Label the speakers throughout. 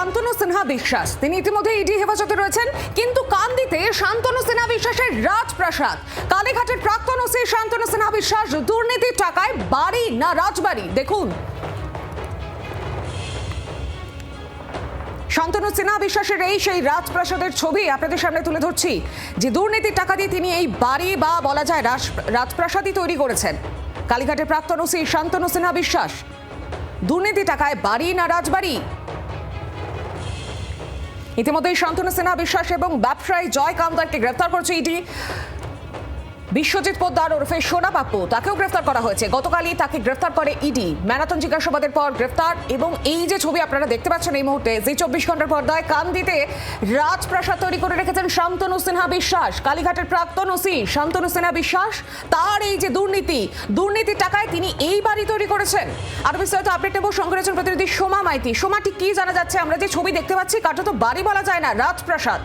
Speaker 1: শান্তনু সিনহা বিশ্বাস, তিনি ইতিমধ্যে ইডি হেফাজতে রয়েছেন। কিন্তু কান্দিতে শান্তনু সিনহা বিশ্বাসের রাজপ্রাসাদ, কালীঘাটের প্রাক্তন ওসি শান্তনু সিনহা বিশ্বাস দুর্নীতির টাকায় বাড়ি না রাজবাড়ি, দেখুন। শান্তনু সিনহা বিশ্বাসের এই সেই রাজপ্রাসাদের ছবি আপনাদের সামনে তুলে ধরছি, যে দুর্নীতির টাকা দিয়ে তিনি এই বাড়ি বা বলা যায় রাজপ্রাসাদই তৈরি করেছেন। কালীঘাটের প্রাক্তন ওসি শান্তনু সিনহা বিশ্বাস, দুর্নীতি টাকায় বাড়ি না রাজবাড়ি। ইতিমধ্যে শান্তনু সিনহা বিশ্বাস এবং ব্যবসায়ী জয় কামদারকে গ্রেফতার করেছে ইডি। বিশ্বজিৎ পোদ্দার ওরফে সোনা পাপ্পু, তাকেও গ্রেফতার করা হয়েছে। গতকালই তাকে গ্রেফতার করে ইডি। ম্যারাথন জিজ্ঞাসাবাদের পর গ্রেফতার। এবং এই যে ছবি আপনারা দেখতে পাচ্ছেন এই মুহূর্তে, জি 24 ঘন্টার পর্দায়, কান্দিতে রাজপ্রাসাদ তৈরি করে রেখেছেন শান্তনু সিনহা বিশ্বাস। কালীঘাটের প্রাক্তন ওসি শান্তনু সিনহা বিশ্বাস, তার এই যে দুর্নীতির টাকায় তিনি এই বাড়ি তৈরি করেছেন। আর বিস্তারিত আপডেট নেব, সঙ্গে রয়েছেন প্রতিনিধি সোমা মাইতি। সোমা, ঠিক কি জানা যাচ্ছে? আমরা যে ছবি দেখতে পাচ্ছি, কাটা তো বাড়ি বলা যায় না, রাজপ্রাসাদ।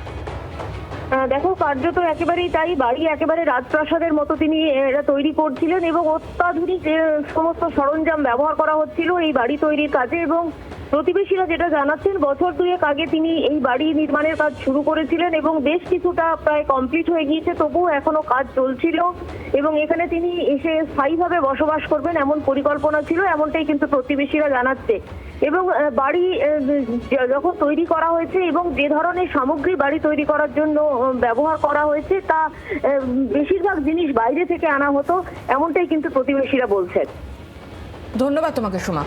Speaker 2: দেখো, কার্যত একেবারেই তাই, বাড়ি একেবারে রাজপ্রাসাদের মতো তিনি এটা তৈরি করছিলেন এবং অত্যাধুনিক সমস্ত সরঞ্জাম ব্যবহার করা হচ্ছিল এই বাড়ি তৈরির কাজে। এবং প্রতিবেশীরা যেটা জানাচ্ছেন, বছর দুয়েক আগে তিনি এই বাড়ি নির্মাণের কাজ শুরু করেছিলেন এবং বেশ কিছুটা প্রায় কমপ্লিট হয়ে গিয়েছে, তবুও এখনো কাজ চলছিল এবং এখানে তিনি এসে স্থায়ীভাবে বসবাস করবেন এমন পরিকল্পনা ছিল, এমনটাই কিন্তু প্রতিবেশীরা জানাচ্ছে। এবং বাড়ি যখন তৈরি করা হয়েছে এবং যে ধরনের সামগ্রী বাড়ি তৈরি করার জন্য ব্যবহার করা হয়েছে, তা বেশিরভাগ জিনিস বাইরে থেকে আনা হতো, এমনটাই কিন্তু প্রতিবেশীরা বলছেন।
Speaker 1: ধন্যবাদ তোমাকে সোমা।